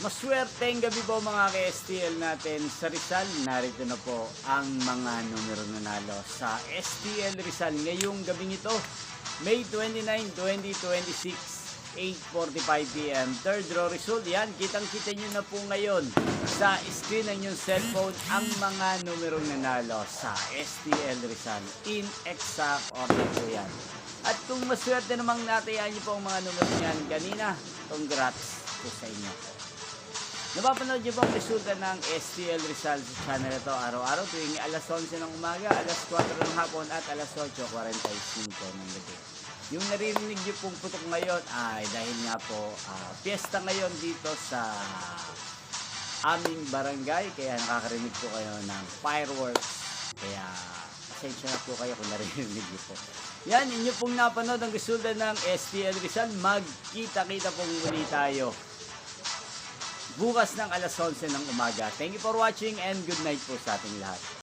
Maswerteng gabi po mga ka-STL natin sa Rizal. Narito na po ang mga numero nanalo sa STL Rizal ngayong gabing ito, May 29, 2026, 8:45 PM. Third draw result. Yan, kitang-kita nyo na po ngayon sa screen ng inyong cellphone ang mga numerong nanalo sa STL Rizal. In exact order po yan. At kung maswerte namang natayaan nyo po ang mga numero niyan kanina, congrats po sa inyo. Napapanood niyo po ang resulta ng STL Rizal sa channel ito araw-araw tuwing alas 11 ng umaga, alas 4 ng hapon at alas 8:45 ng gabi. Yung naririnig niyo pong putok ngayon ay dahil nga po piyesta ngayon dito sa aming barangay, kaya nakakarinig po kayo ng fireworks. Kaya pasensya na po kayo kung naririnig niyo po. Yan, inyo pong napanood ang resulta ng STL Rizal. Magkita-kita pong muli tayo bukas ng alas 11 ng umaga. Thank you for watching and good night po sa ating lahat.